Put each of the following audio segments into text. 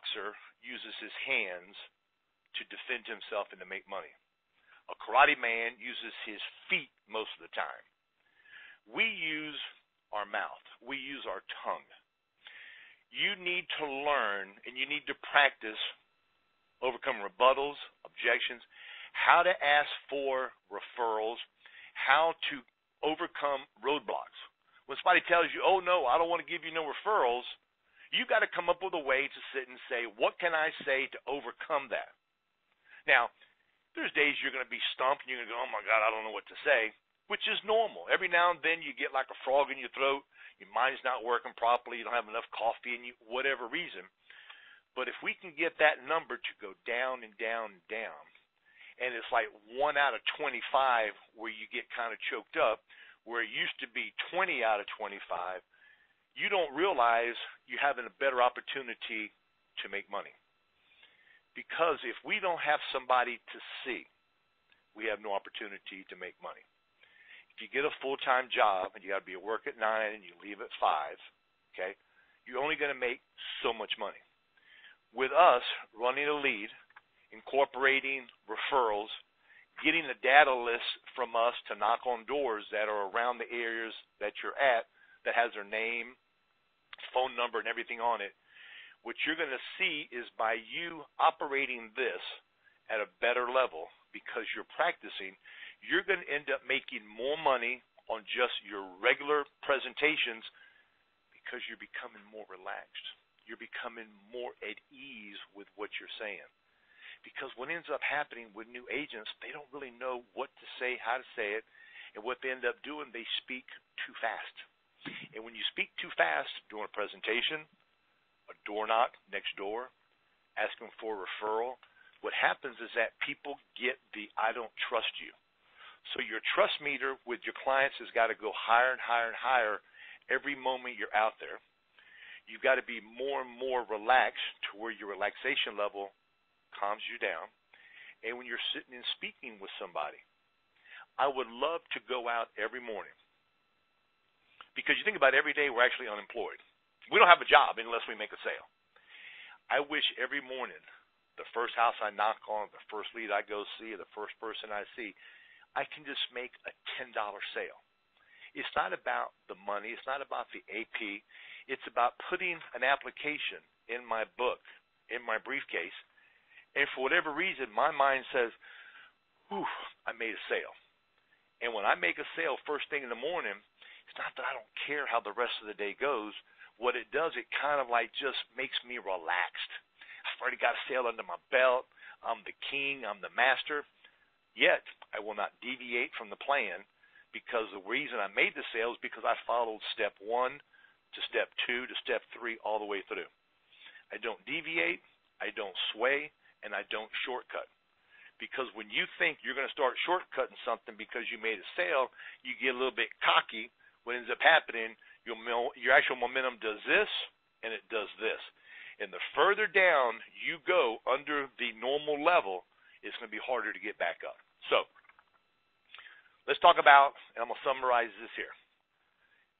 boxer uses his hands to defend himself and to make money. A karate man uses his feet most of the time. We use our mouth. We use our tongue. You need to learn and you need to practice overcome rebuttals, objections, how to ask for referrals, how to overcome roadblocks. When somebody tells you, oh, no, I don't want to give you no referrals, you got to come up with a way to sit and say, what can I say to overcome that? Now, there's days you're going to be stumped and you're going to go, oh, my God, I don't know what to say, which is normal. Every now and then you get like a frog in your throat, your mind's not working properly, you don't have enough coffee in you, whatever reason. But if we can get that number to go down and down and down, and it's like 1 out of 25 where you get kind of choked up, where it used to be 20 out of 25, you don't realize you're having a better opportunity to make money. Because if we don't have somebody to see, we have no opportunity to make money. If you get a full-time job and you got to be at work at 9 and you leave at 5, okay, you're only going to make so much money. With us running a lead, incorporating referrals, getting a data list from us to knock on doors that are around the areas that you're at that has their name, phone number, and everything on it, what you're going to see is by you operating this at a better level because you're practicing, you're going to end up making more money on just your regular presentations because you're becoming more relaxed. You're becoming more at ease with what you're saying. Because what ends up happening with new agents, they don't really know what to say, how to say it, and what they end up doing, they speak too fast. And when you speak too fast during a presentation, a door knock next door, asking for a referral, what happens is that people get the I don't trust you. So your trust meter with your clients has got to go higher and higher and higher every moment you're out there. You've got to be more and more relaxed to where your relaxation level calms you down. And when you're sitting and speaking with somebody, I would love to go out every morning. Because you think about it, every day we're actually unemployed. We don't have a job unless we make a sale. I wish every morning, the first house I knock on, the first lead I go see, the first person I see, I can just make a $10 sale. It's not about the money. It's not about the AP. It's about putting an application in my book, in my briefcase, and for whatever reason, my mind says, whew, I made a sale. And when I make a sale first thing in the morning, it's not that I don't care how the rest of the day goes. What it does, it kind of like just makes me relaxed. I've already got a sale under my belt. I'm the king. I'm the master. Yet, I will not deviate from the plan because the reason I made the sale is because I followed step 1 to step 2 to step 3 all the way through. I don't deviate. I don't sway. And I don't shortcut. Because when you think you're going to start shortcutting something because you made a sale, you get a little bit cocky. What ends up happening, your actual momentum does this, and it does this. And the further down you go under the normal level, it's going to be harder to get back up. So, let's talk about, and I'm going to summarize this here.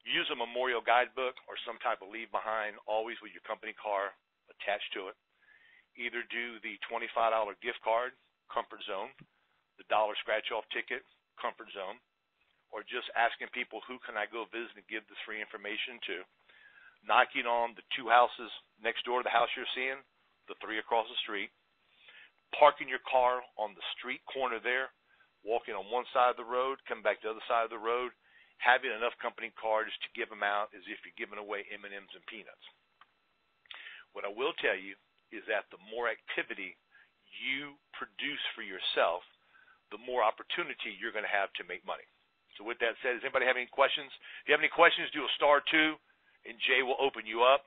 Use a memorial guidebook or some type of leave behind, always with your company car attached to it. Either do the $25 gift card, comfort zone, the $1 scratch-off ticket, comfort zone, or just asking people who can I go visit and give this free information to, knocking on the 2 houses next door to the house you're seeing, the 3 across the street, parking your car on the street corner there, walking on one side of the road, coming back to the other side of the road, having enough company cards to give them out as if you're giving away M&Ms and peanuts. What I will tell you is that the more activity you produce for yourself, the more opportunity you're going to have to make money. So with that said, does anybody have any questions? If you have any questions, do a *2, and Jay will open you up.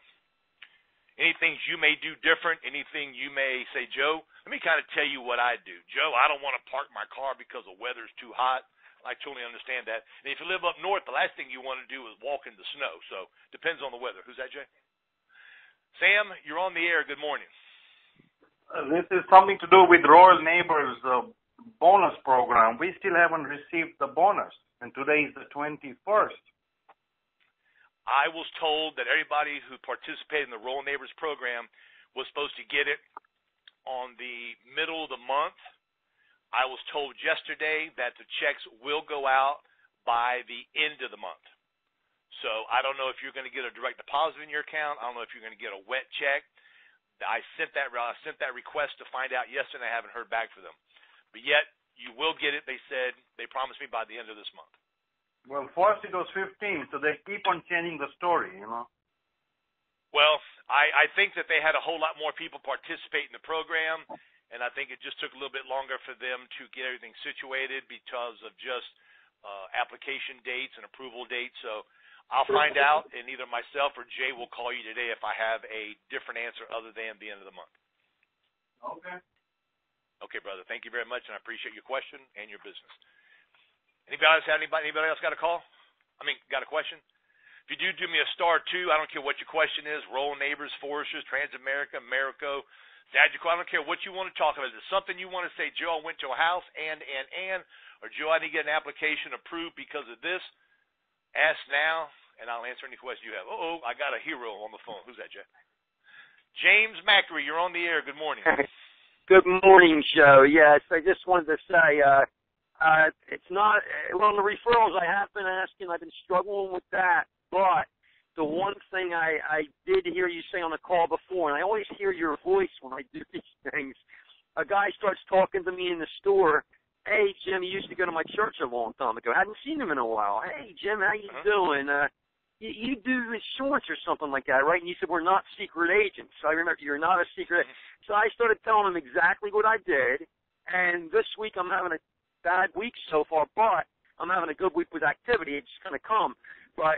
Anything you may do different, anything you may say, Joe, let me kind of tell you what I do. Joe, I don't want to park my car because the weather's too hot. I totally understand that. And if you live up north, the last thing you want to do is walk in the snow. So depends on the weather. Who's that, Jay? Sam, you're on the air. Good morning. This is something to do with Royal Neighbors bonus program. We still haven't received the bonus, and today is the 21st. I was told that everybody who participated in the Royal Neighbors program was supposed to get it on the middle of the month. I was told yesterday that the checks will go out by the end of the month. So I don't know if you're going to get a direct deposit in your account. I don't know if you're going to get a wet check. I sent that request to find out yesterday. I haven't heard back from them. But yet, you will get it. They said they promised me by the end of this month. Well, first it was 15, so they keep on changing the story, you know. Well, I think that they had a whole lot more people participate in the program, and I think it just took a little bit longer for them to get everything situated because of just application dates and approval dates. So I'll find out, and either myself or Jay will call you today if I have a different answer other than the end of the month. Okay. Okay, brother. Thank you very much, and I appreciate your question and your business. Anybody else got a call? Got a question? If you do me a *2. I don't care what your question is. Roll Neighbors, Foresters, Transamerica, Marico, Sagicor. I don't care what you want to talk about. Is it something you want to say, Joe, I went to a house, or Joe, I need to get an application approved because of this? Ask now, and I'll answer any questions you have. I got a hero on the phone. Who's that, Jay? James Macri, you're on the air. Good morning. Good morning, Joe. Yes, I just wanted to say, it's not, well, the referrals I have been asking, I've been struggling with that, but the one thing I did hear you say on the call before, and I always hear your voice when I do these things, a guy starts talking to me in the store. Hey, Jim, you used to go to my church a long time ago. I hadn't seen him in a while. Hey, Jim, how you doing? You do insurance or something like that, right? And you said, we're not secret agents. So I remember you're not a secret. So I started telling him exactly what I did. And this week I'm having a bad week so far, but I'm having a good week with activity. It's going to come. But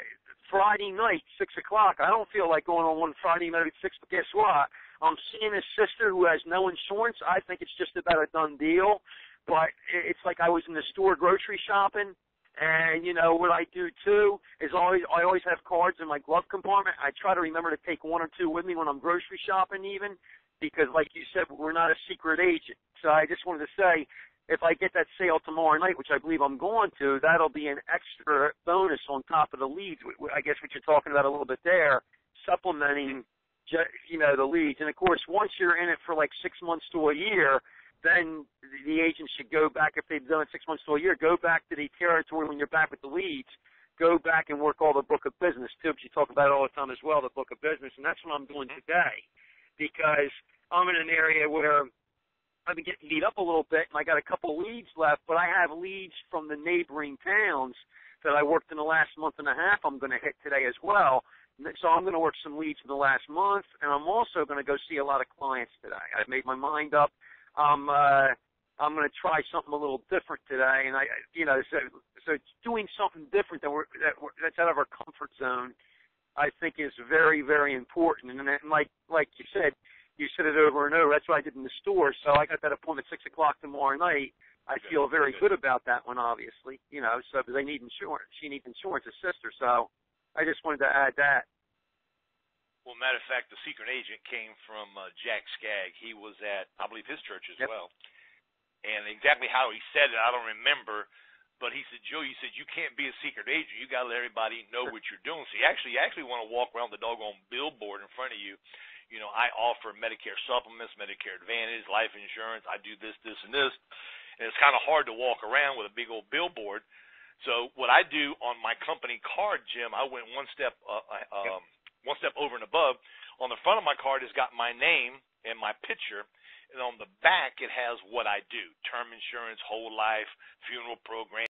Friday night, 6 o'clock, I don't feel like going on one Friday night at 6, but guess what? I'm seeing his sister who has no insurance. I think it's just about a done deal. But it's like I was in the store grocery shopping, and, you know, what I do, too, is I always have cards in my glove compartment. I try to remember to take 1 or 2 with me when I'm grocery shopping even, because, like you said, we're not a secret agent. So I just wanted to say, if I get that sale tomorrow night, which I believe I'm going to, that'll be an extra bonus on top of the leads. I guess what you're talking about a little bit there, supplementing, you know, the leads. And, of course, once you're in it for like 6 months to a year, then the agent should go back, if they've done it 6 months to a year, go back to the territory when you're back with the leads, go back and work all the book of business, too, because you talk about it all the time as well, the book of business, and that's what I'm doing today, because I'm in an area where I've been getting beat up a little bit, and I got a couple leads left, but I have leads from the neighboring towns that I worked in the last month and a half I'm going to hit today as well. So I'm going to work some leads in the last month, and I'm also going to go see a lot of clients today. I've made my mind up. I'm going to try something a little different today, and so doing something different that's out of our comfort zone, I think is very, very important. And like you said it over and over. That's what I did in the store. So I got that appointment at 6 o'clock tomorrow night. I feel very good about that one, obviously. You know, so because they need insurance, she needs insurance, his sister. So I just wanted to add that. Well, matter of fact, the secret agent came from Jack Skaggs. He was at, I believe, his church as well. And exactly how he said it, I don't remember. But he said, Joe, you can't be a secret agent. You got to let everybody know what you're doing. So you actually want to walk around the doggone billboard in front of you. You know, I offer Medicare supplements, Medicare Advantage, life insurance. I do this, this, and this. And it's kind of hard to walk around with a big old billboard. So what I do on my company card, Jim, I went one step over and above. On the front of my card has got my name and my picture, and on the back it has what I do: term insurance, whole life, funeral program.